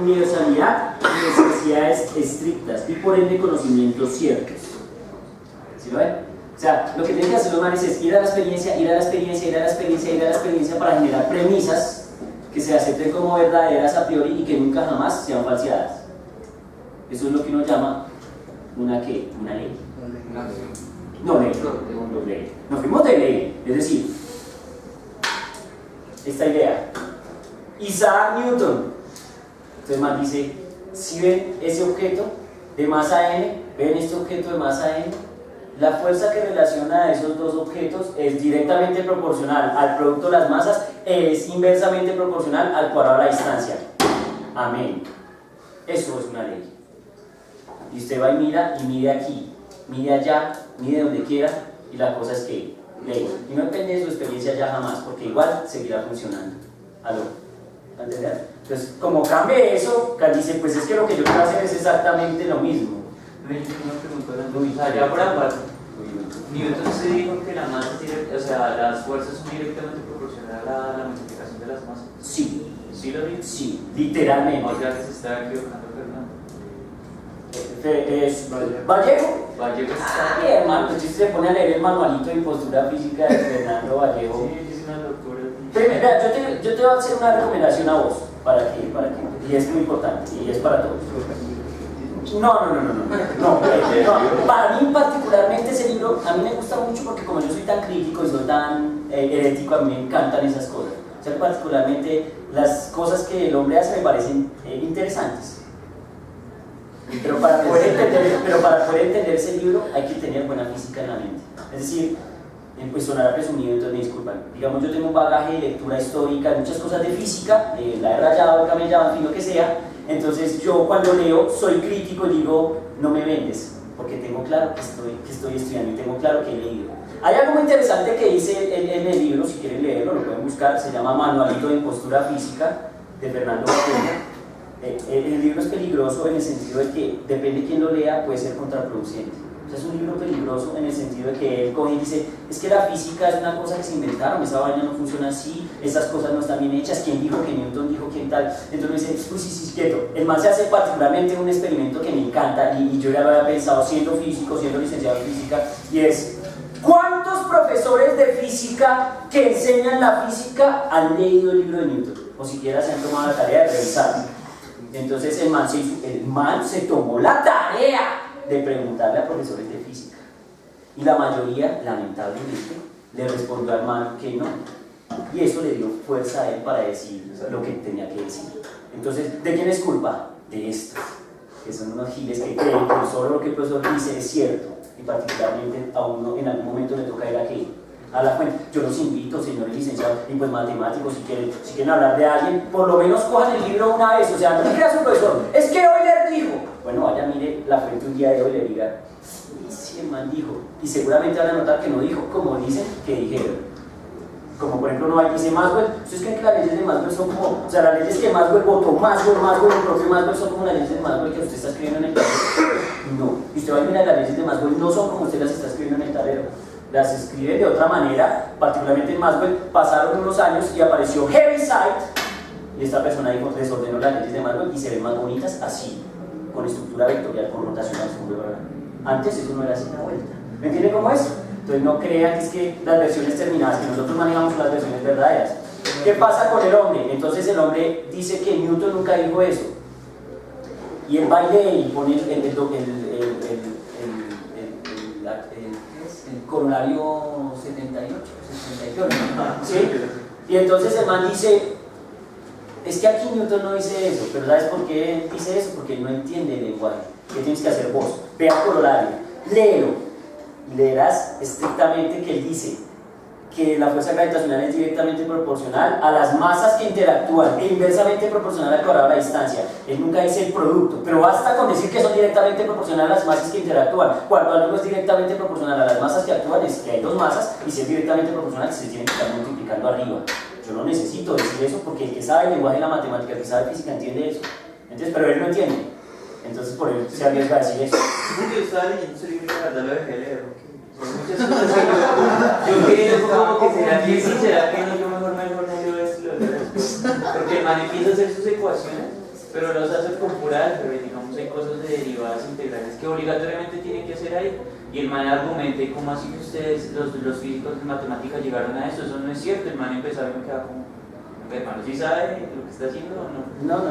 universalidad y necesidades estrictas y por ende conocimientos ciertos. ¿Sí lo ven? O sea, lo que tienen que hacer los manes es ir a la experiencia, ir a la experiencia, ir a la experiencia, ir a la experiencia para generar premisas que se acepten como verdaderas a priori y que nunca jamás sean falseadas. Eso es lo que uno llama una ¿qué? Una ley. No, ley. No, ley. Nos fuimos de ley, es decir, esta idea. Isaac Newton. Entonces más dice, si ven ese objeto de masa n, ven este objeto de masa n, la fuerza que relaciona a esos dos objetos es directamente proporcional al producto de las masas, es inversamente proporcional al cuadrado de la distancia. Amén. Eso es una ley. Y usted va y mira y mide aquí, mide allá, mide donde quiera, y la cosa es que ley. Y no depende de su experiencia ya jamás, porque igual seguirá funcionando. ¿Aló? ¿Entender? Entonces, como cambie eso, dice, pues es que lo que yo quiero hacer es exactamente lo mismo. Ya por aparte, Newton se dijo que la masa o sea, las fuerzas son directamente proporcionales a la multiplicación de las masas. Sí. ¿Sí lo dijo? Sí, literalmente. O sea que se está equivocando Fernando. Es Vallejo. Vallejo está Sí, hermano, pues si se pone a leer el manualito de impostura física de Fernando Vallejo. Sí, es una locura. Primero, yo te voy a hacer una recomendación a vos, y es muy importante, y es para todos. No, para mí particularmente ese libro, a mí me gusta mucho porque como yo soy tan crítico y soy tan herético, a mí me encantan esas cosas. O sea, particularmente las cosas que el hombre hace me parecen interesantes. Pero para poder entender ese libro hay que tener buena física en la mente. Es decir, pues sonará presumido, entonces me disculpan. Digamos, yo tengo un bagaje de lectura histórica, muchas cosas de física, la he rayado, el camellado, en fin, lo que sea. Entonces yo cuando leo soy crítico y digo, no me vendes, porque tengo claro que estoy estudiando y tengo claro que he leído. Hay algo muy interesante que dice en el libro, si quieren leerlo, lo pueden buscar, se llama Manualito de Impostura Física, de Fernando Vallejo. El libro es peligroso en el sentido de que, depende de quién lo lea, puede ser contraproducente. O sea, es un libro peligroso en el sentido de que él coge y dice, es que la física es una cosa que se inventaron, esa vaina no funciona así, esas cosas no están bien hechas, ¿quién dijo que Newton dijo quién tal? Entonces me dice, uy, sí, quieto. El man se hace particularmente un experimento que me encanta y yo ya lo había pensado siendo físico, siendo licenciado en física, y es, ¿cuántos profesores de física que enseñan la física han leído el libro de Newton? O siquiera se han tomado la tarea de revisarlo. Entonces el man se tomó la tarea de preguntarle a profesores de física y la mayoría, lamentablemente, le respondió al man que no, y eso le dio fuerza a él para decir lo que tenía que decir. Entonces, ¿de quién es culpa? De estos, que son unos giles que creen que solo lo que el profesor dice es cierto, y particularmente a uno en algún momento le toca ir a la fuente. Yo los invito, señores licenciados y pues matemáticos, si quieren hablar de alguien, por lo menos cojan el libro una vez, o sea, no le creas un profesor, es que Euler dijo. Bueno, vaya, mire la fuente un día de hoy y le diga, y si el man dijo, y seguramente van a notar que no dijo como dicen que dijeron. Como por ejemplo, no dice Maxwell, ¿ustedes creen que las leyes de Maxwell son como, o sea, las leyes que Maxwell votó, Maxwell, el propio Maxwell son como las leyes de Maxwell que usted está escribiendo en el tablero? No, y usted va a mirar las leyes de Maxwell, no son como usted las está escribiendo en el tablero. Las escribe de otra manera, particularmente en Maxwell, pasaron unos años y apareció Heaviside, y esta persona dijo, desordenó las leyes de Maxwell y se ven más bonitas así, con estructura vectorial, con rotación absoluta. Antes eso no era así la vuelta. ¿Me entienden cómo es? Entonces no crean que es que las versiones terminadas, que nosotros manejamos las versiones verdaderas. ¿Qué pasa con el hombre? Entonces el hombre dice que Newton nunca dijo eso. Y él va y lee y pone el corolario 78, 78, ¿sí? Y entonces el man dice, es que aquí Newton no dice eso, pero ¿sabes por qué dice eso? Porque él no entiende el lenguaje. ¿Qué tienes que hacer vos? Ve al corolario, léelo, y leerás estrictamente que él dice que la fuerza gravitacional es directamente proporcional a las masas que interactúan e inversamente proporcional al cuadrado de la distancia. Él nunca dice el producto, pero basta con decir que son directamente proporcionales a las masas que interactúan. Cuando algo es directamente proporcional a las masas que actúan, es que hay dos masas, y si es directamente proporcional, se tienen que estar multiplicando arriba. Yo no necesito decir eso porque el que sabe el lenguaje de la matemática, el que sabe física, entiende eso. Entonces, pero él no entiende. Entonces, por eso se arriesga a decir eso. Yo estaba leyendo ese libro y la verdad lo dejé leer. Yo creo como que será que sí, será que no, yo mejor no leo esto. Porque el man empieza a hacer sus ecuaciones pero los hace con pura álgebra, digamos, hay cosas de derivadas integrales que obligatoriamente tienen que hacer ahí. Y el man argumenta, ¿y cómo así que ustedes, los físicos de matemáticas, llegaron a eso? Eso no es cierto. El man empezó y me quedaba como, hermano, ¿sí sabe lo que está haciendo o no? No.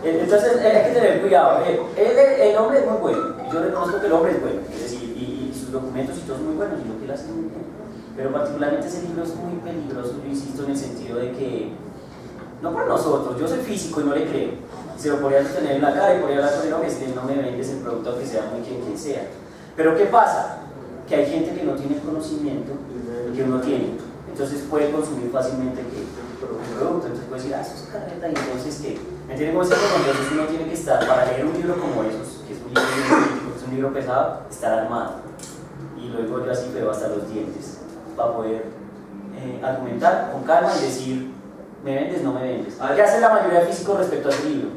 Entonces hay que tener cuidado. El hombre es muy bueno. Yo reconozco que el hombre es bueno. Es decir, y sus documentos y todo es muy bueno, y lo que él hace es muy bien. Pero particularmente ese libro es muy peligroso, yo insisto, en el sentido de que, no por nosotros, yo soy físico y no le creo. Se lo podría sostener en la cara y podría hablar con el hombre, si no me vendes el producto, aunque sea muy quien sea. Pero ¿qué pasa? Que hay gente que no tiene el conocimiento que uno tiene. Entonces puede consumir fácilmente el producto. Entonces puede decir, eso es carreta, y entonces ¿qué? ¿Me entienden cómo es eso? Entonces uno tiene que estar, para leer un libro como esos, que es un libro político, que es un libro pesado, estar armado. Y lo digo yo así, pero hasta los dientes, para poder argumentar con calma y decir, ¿me vendes? No me vendes. ¿Qué hace la mayoría de físicos respecto a ese libro?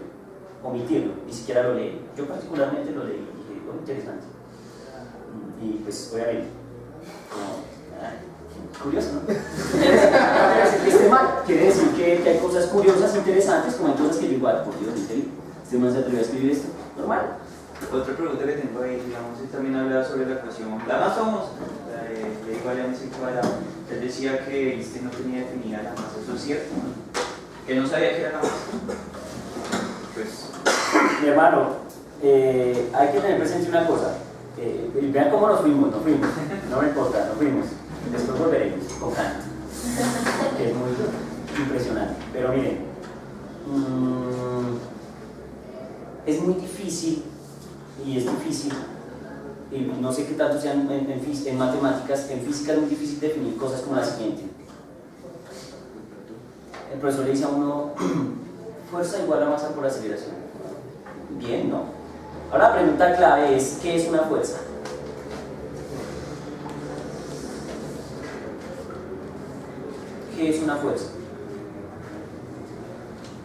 Omitirlo, ni siquiera lo leen. Yo particularmente lo leí y dije, oh, interesante. Y pues obviamente, curioso, ¿no? Que esté mal, quiere decir que hay cosas curiosas, interesantes, como hay cosas que yo igual, por Dios, este man se atrevió a escribir esto, normal. Otra pregunta que tengo ahí, digamos, él también hablaba sobre la ecuación, la más famosa, la de igual a mc cuadrado. Él decía que Einstein no tenía definida la masa, ¿eso es cierto? Que no sabía qué era la masa. Pues, mi hermano, hay que tener presente una cosa. Vean cómo nos fuimos, no me importa, nos fuimos. Después volveremos con calma, que es muy impresionante. Pero miren, es muy difícil, y es difícil, y no sé qué tanto sean en matemáticas, en física es muy difícil definir cosas como la siguiente. El profesor le dice a uno, fuerza igual a masa por aceleración. Bien, ¿no? Ahora la pregunta clave es, ¿qué es una fuerza? ¿Qué es una fuerza?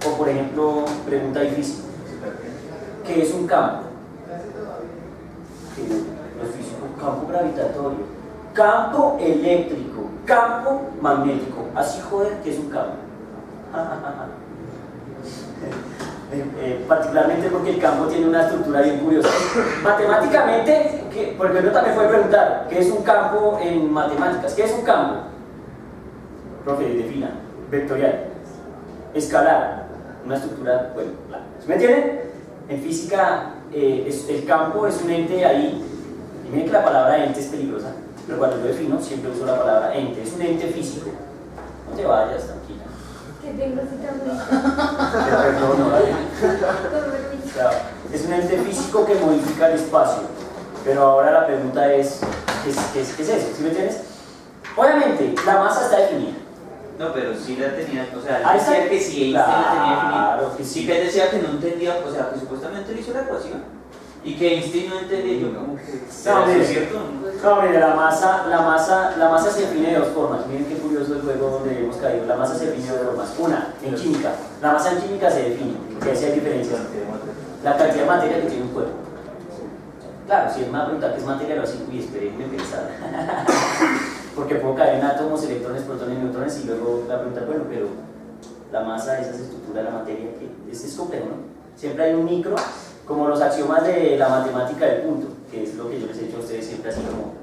O por ejemplo, pregunta difícil, ¿qué es un campo? Los físicos, campo gravitatorio, campo eléctrico, campo magnético. Así joder, ¿qué es un campo? Particularmente porque el campo tiene una estructura bien curiosa. Matemáticamente, por ejemplo, también puede preguntar, ¿qué es un campo en matemáticas? ¿Qué es un campo? Profe, defina, vectorial, escalar, una estructura, bueno, ¿me entienden? En física, el campo es un ente ahí, y miren que la palabra ente es peligrosa, pero cuando yo defino siempre uso la palabra ente, es un ente físico. No te vayas, tranquila. Que tengo cita. Te perdono, ¿vale? Claro, es un ente físico que modifica el espacio, pero ahora la pregunta es, ¿qué es eso? ¿Sí me entiendes? Obviamente, la masa está definida. no, pero sí la tenía, o sea, él decía que sí, Einstein la tenía definida. Claro que sí. Sí, que él decía que no entendía, o sea, que supuestamente él hizo la ecuación y que Einstein no entendía. Yo como que, No, mire, ¿es cierto? no, mire, la masa se define de dos formas. Miren qué curioso el juego donde hemos caído. La masa se define de dos formas. Una, en química. La masa en química se define, que así hay diferencias. La cantidad de materia que tiene un cuerpo. Claro, si es una pregunta que es materia, lo así, uy, espérenme pensar. Porque puedo caer en átomos, electrones, protones, neutrones, y luego la pregunta, bueno, pero la masa, esa estructura de la materia, que es complejo, ¿no? Siempre hay un micro, como los axiomas de la matemática del punto, que es lo que yo les he hecho a ustedes siempre así como,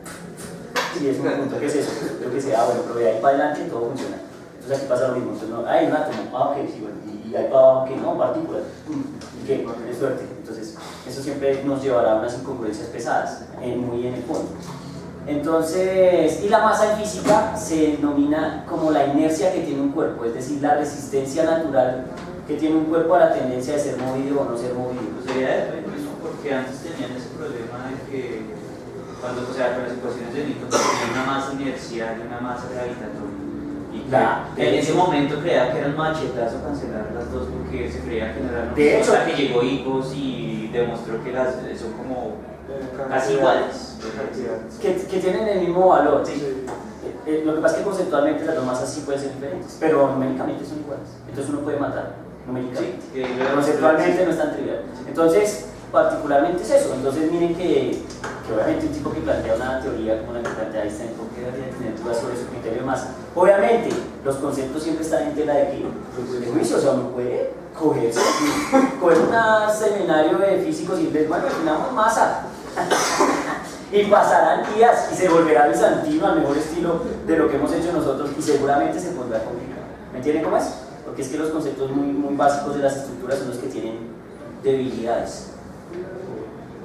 sí, es un punto, ¿qué es eso? Creo que sea, bueno, pero de ahí para adelante todo funciona. Entonces aquí pasa lo mismo, entonces no, hay un átomo, ok, sí, bueno, y ahí para abajo, que no, partículas, ¿y qué? Es suerte. Entonces, eso siempre nos llevará a unas incongruencias pesadas, muy en el fondo. Entonces, y la masa en física se denomina como la inercia que tiene un cuerpo, es decir, la resistencia natural que tiene un cuerpo a la tendencia de ser movido o no ser movido. Pues sería eso, incluso porque antes tenían ese problema de que cuando, o sea, con las ecuaciones de Newton tenían una masa inercial y una masa gravitatoria. Y que en ese momento creía que era un machetazo cancelar las dos porque se creía que no eran. De hecho, hasta que llegó Hipos y demostró que las son como casi iguales. Que tienen el mismo valor, sí. Lo que pasa es que conceptualmente las dos masas sí pueden ser diferentes, pero numéricamente son iguales. Entonces uno puede matar numéricamente. Sí, conceptualmente no es tan trivial. Entonces, particularmente es eso. Entonces, miren que que obviamente un tipo que plantea una teoría como la que plantea Einstein, ¿por qué debería tener dudas sobre su criterio de masa? Obviamente, los conceptos siempre están en tela de qué? De juicio, o sea, uno puede coger un seminario de físicos y decir, bueno, definamos masa. Y pasarán días y se volverá bizantino al mejor estilo de lo que hemos hecho nosotros y seguramente se pondrá complicado. ¿Me entienden cómo es? Porque es que los conceptos muy básicos de las estructuras son los que tienen debilidades.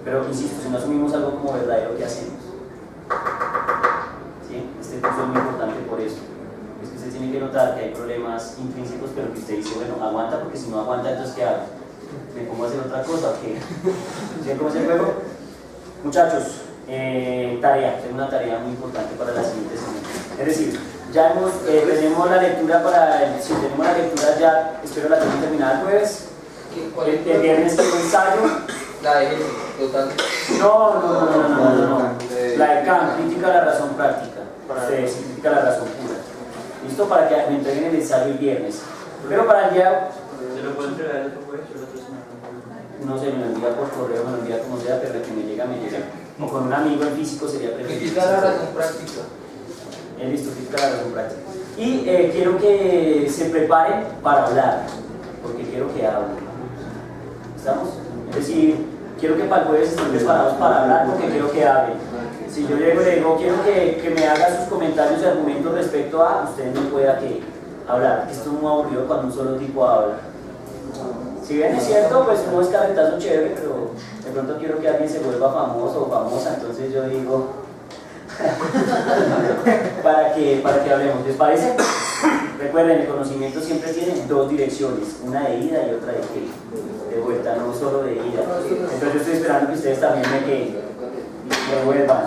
Pero insisto, si no asumimos algo como verdadero, ¿qué hacemos? ¿Sí? Este curso es muy importante por eso. Es que usted tiene que notar que hay problemas intrínsecos, pero que usted dice, bueno, aguanta, porque si no aguanta, entonces ¿qué hago? ¿Me pongo a hacer otra cosa o qué? ¿Sí? ¿Cómo es el juego? Muchachos, tengo una tarea muy importante para la siguiente semana. Es decir, ya tenemos la lectura si tenemos la lectura ya, espero la tengan terminada el jueves. El viernes tengo ensayo. La de total. No. La de Kant, crítica a la razón práctica. Ustedes, crítica a la razón pura. ¿Listo? Para que me entreguen el ensayo el viernes. Pero para el día. ¿Se lo puedo entregar el otro jueves o el otro semana? No sé, me lo envía por correo, me lo envía como sea, pero el que me llega, me llega. O con un amigo en físico sería preferible. Crítica a la razón práctica. Listo, crítica a la razón práctica. Y quiero que se preparen para hablar, porque quiero que hablen. ¿Estamos? Es decir, quiero que para el jueves estén preparados para hablar porque quiero que hablen. Si yo llego y le digo, quiero que me haga sus comentarios y argumentos respecto a, usted no pueda que hablar. Esto es muy aburrido cuando un solo tipo habla. Si bien es cierto, pues no es carretazo chévere, pero de pronto quiero que alguien se vuelva famoso o famosa, entonces yo digo, para que hablemos. ¿Les parece? Recuerden, el conocimiento siempre tiene dos direcciones, una de ida y otra de vuelta, no solo de ida. Entonces yo estoy esperando que ustedes también me vuelvan.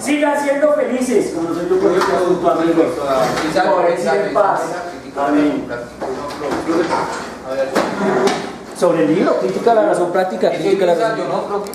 Sigan siendo felices, como no soy yo con tu amigo. En paz. Amén. Sobre el libro, crítica a la razón práctica, crítica a la razón. Yo no creo que